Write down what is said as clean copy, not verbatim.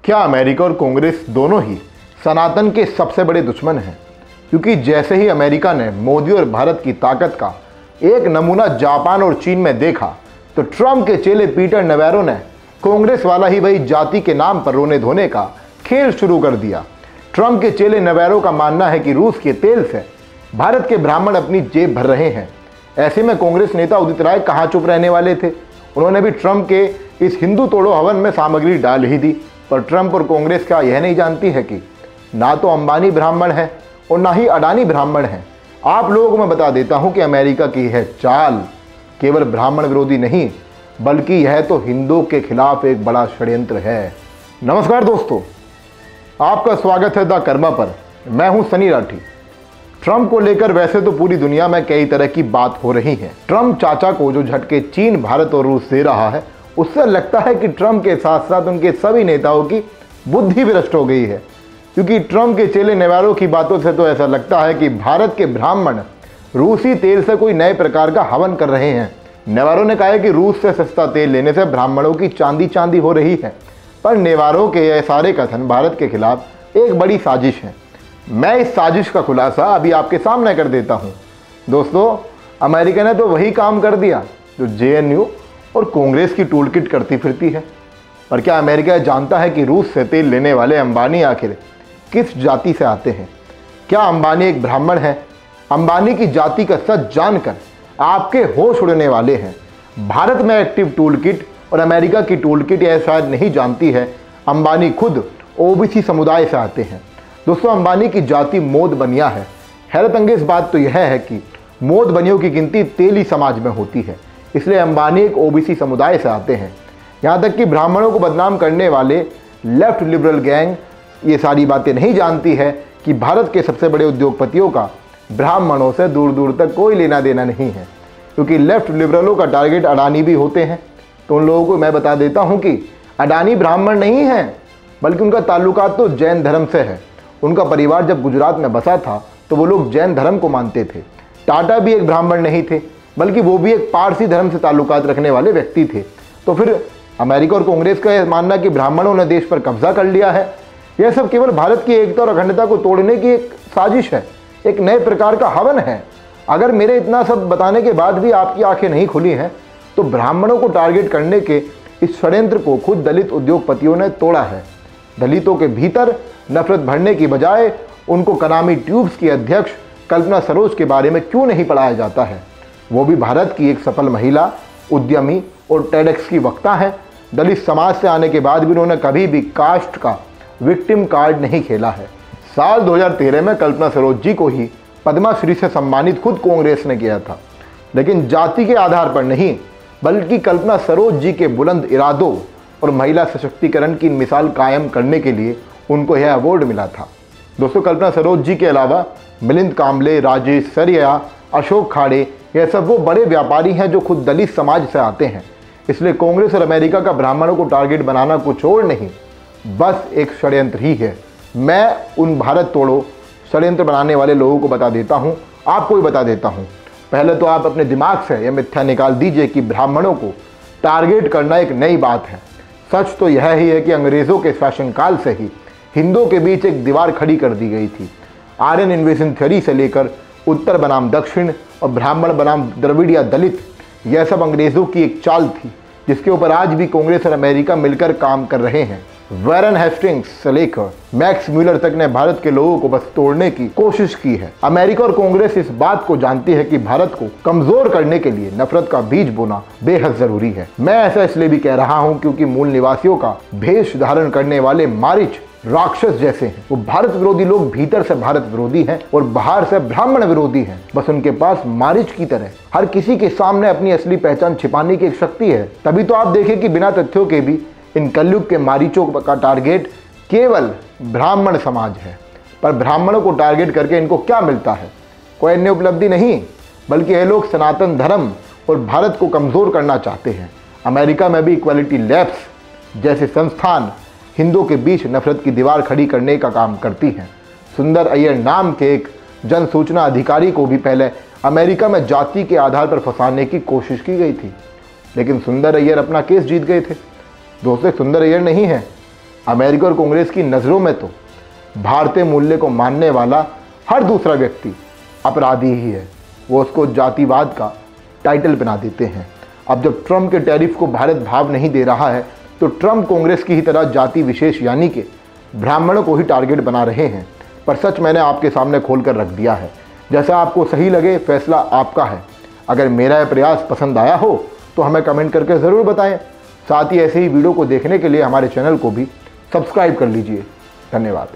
क्या अमेरिका और कांग्रेस दोनों ही सनातन के सबसे बड़े दुश्मन हैं? क्योंकि जैसे ही अमेरिका ने मोदी और भारत की ताकत का एक नमूना जापान और चीन में देखा तो ट्रंप के चेले पीटर नवैरो ने कांग्रेस वाला ही वही जाति के नाम पर रोने धोने का खेल शुरू कर दिया। ट्रंप के चेले नवैरो का मानना है कि रूस के तेल से भारत के ब्राह्मण अपनी जेब भर रहे हैं। ऐसे में कांग्रेस नेता उदित राय कहाँ चुप रहने वाले थे। उन्होंने भी ट्रंप के इस हिंदू तोड़ो हवन में सामग्री डाल ही दी। पर ट्रंप और कांग्रेस क्या यह नहीं जानती है कि ना तो अंबानी ब्राह्मण है और ना ही अडानी ब्राह्मण है। आप लोगों को मैं बता देता हूं कि अमेरिका की यह चाल केवल ब्राह्मण विरोधी नहीं बल्कि यह तो हिंदुओं के खिलाफ एक बड़ा षड्यंत्र है। नमस्कार दोस्तों, आपका स्वागत है द कर्मा पर। मैं हूं सनी राठी। ट्रंप को लेकर वैसे तो पूरी दुनिया में कई तरह की बात हो रही है। ट्रंप चाचा को जो झटके चीन, भारत और रूस दे रहा है उससे लगता है कि ट्रंप के साथ साथ उनके सभी नेताओं की बुद्धि भ्रष्ट हो गई है। क्योंकि ट्रंप के चेले नेवारो की बातों से तो ऐसा लगता है कि भारत के ब्राह्मण रूसी तेल से कोई नए प्रकार का हवन कर रहे हैं। नेवारो ने कहा है कि रूस से सस्ता तेल लेने से ब्राह्मणों की चांदी चांदी हो रही है। पर नेवारो के यह सारे कथन भारत के खिलाफ एक बड़ी साजिश है। मैं इस साजिश का खुलासा अभी आपके सामने कर देता हूं। दोस्तों, अमेरिका ने तो वही काम कर दिया जो जेएनयू और कांग्रेस की टूल किट करती फिरती है। पर क्या अमेरिका जानता है कि रूस से तेल लेने वाले अंबानी आखिर किस जाति से आते हैं? क्या अंबानी एक ब्राह्मण है? अंबानी की जाति का सच जानकर आपके होश उड़ने वाले हैं। भारत में एक्टिव टूल किट और अमेरिका की टूल किट यह शायद नहीं जानती है। अंबानी खुद ओबीसी समुदाय से आते हैं। दोस्तों, अंबानी की जाति मोद बनिया है। हैरतअंगेज बात तो यह है कि मोद बनियों की गिनती तेली समाज में होती है, इसलिए अंबानी एक ओबीसी समुदाय से आते हैं। यहाँ तक कि ब्राह्मणों को बदनाम करने वाले लेफ्ट लिबरल गैंग ये सारी बातें नहीं जानती है कि भारत के सबसे बड़े उद्योगपतियों का ब्राह्मणों से दूर दूर तक कोई लेना देना नहीं है। क्योंकि लेफ्ट लिबरलों का टारगेट अडानी भी होते हैं। तो उन लोगों को मैं बता देता हूँ कि अडानी ब्राह्मण नहीं है बल्कि उनका ताल्लुकात तो जैन धर्म से है। उनका परिवार जब गुजरात में बसा था तो वो लोग जैन धर्म को मानते थे। टाटा भी एक ब्राह्मण नहीं थे बल्कि वो भी एक पारसी धर्म से ताल्लुकात रखने वाले व्यक्ति थे। तो फिर अमेरिका और कांग्रेस का यह मानना कि ब्राह्मणों ने देश पर कब्जा कर लिया है, यह सब केवल भारत की एकता और अखंडता को तोड़ने की एक साजिश है, एक नए प्रकार का हवन है। अगर मेरे इतना सब बताने के बाद भी आपकी आंखें नहीं खुली हैं तो ब्राह्मणों को टारगेट करने के इस षड्यंत्र को खुद दलित उद्योगपतियों ने तोड़ा है। दलितों के भीतर नफरत भरने की बजाय उनको कनामी ट्यूब्स की अध्यक्ष कल्पना सरोज के बारे में क्यों नहीं पढ़ाया जाता है? वो भी भारत की एक सफल महिला, उद्यमी और टेडेक्स की वक्ता है। दलित समाज से आने के बाद भी उन्होंने कभी भी कास्ट का विक्टिम कार्ड नहीं खेला है। साल 2013 में कल्पना सरोज जी को ही पद्मश्री से सम्मानित खुद कांग्रेस ने किया था, लेकिन जाति के आधार पर नहीं बल्कि कल्पना सरोज जी के बुलंद इरादों और महिला सशक्तिकरण की मिसाल कायम करने के लिए उनको यह अवार्ड मिला था। दोस्तों, कल्पना सरोज जी के अलावा मिलिंद कांबले, राजेश सरिया, अशोक खाड़े, यह सब वो बड़े व्यापारी हैं जो खुद दलित समाज से आते हैं। इसलिए कांग्रेस और अमेरिका का ब्राह्मणों को टारगेट बनाना कुछ और नहीं, बस एक षड्यंत्र ही है। मैं उन भारत तोड़ो षड्यंत्र बनाने वाले लोगों को बता देता हूँ, आपको भी बता देता हूँ। पहले तो आप अपने दिमाग से यह मिथ्या निकाल दीजिए कि ब्राह्मणों को टारगेट करना एक नई बात है। सच तो यह ही है कि अंग्रेज़ों के शासनकाल से ही हिंदुओं के बीच एक दीवार खड़ी कर दी गई थी। आर्यन इन्वेजन थ्योरी से लेकर उत्तर बनाम दक्षिण और ब्राह्मण बनाम द्रविड़ या दलित, यह सब अंग्रेज़ों की एक चाल थी जिसके ऊपर आज भी कांग्रेस और अमेरिका मिलकर काम कर रहे हैं। वैरन हेस्टिंग्स से लेकर मैक्स म्यूलर तक ने भारत के लोगों को बस तोड़ने की कोशिश की है। अमेरिका और कांग्रेस इस बात को जानती है कि भारत को कमजोर करने के लिए नफरत का बीज बोना बेहद जरूरी है। मैं ऐसा इसलिए भी कह रहा हूं क्योंकि मूल निवासियों का भेष धारण करने वाले मारिच राक्षस जैसे हैं। वो भारत विरोधी लोग भीतर से भारत विरोधी हैं और बाहर से ब्राह्मण विरोधी हैं। बस उनके पास मारिच की तरह हर किसी के सामने अपनी असली पहचान छिपाने की एक शक्ति है। तभी तो आप देखें कि बिना तथ्यों के भी इन कलयुग के मारीचों का टारगेट केवल ब्राह्मण समाज है। पर ब्राह्मणों को टारगेट करके इनको क्या मिलता है? कोई अन्य उपलब्धि नहीं, बल्कि ये लोग सनातन धर्म और भारत को कमज़ोर करना चाहते हैं। अमेरिका में भी इक्वालिटी लैब्स जैसे संस्थान हिंदुओं के बीच नफरत की दीवार खड़ी करने का काम करती हैं। सुंदर अय्यर नाम के एक जन सूचना अधिकारी को भी पहले अमेरिका में जाति के आधार पर फंसाने की कोशिश की गई थी, लेकिन सुंदर अय्यर अपना केस जीत गए थे। दोस्तों, सुंदर अय्यर नहीं है, अमेरिका और कांग्रेस की नज़रों में तो भारतीय मूल्य को मानने वाला हर दूसरा व्यक्ति अपराधी ही है। वो उसको जातिवाद का टाइटल बना देते हैं। अब जब ट्रंप के टैरिफ को भारत भाव नहीं दे रहा है तो ट्रंप कांग्रेस की ही तरह जाति विशेष यानी कि ब्राह्मणों को ही टारगेट बना रहे हैं। पर सच मैंने आपके सामने खोल कर रख दिया है। जैसा आपको सही लगे फैसला आपका है। अगर मेरा यह प्रयास पसंद आया हो तो हमें कमेंट करके ज़रूर बताएं। साथ ही ऐसे ही वीडियो को देखने के लिए हमारे चैनल को भी सब्सक्राइब कर लीजिए। धन्यवाद।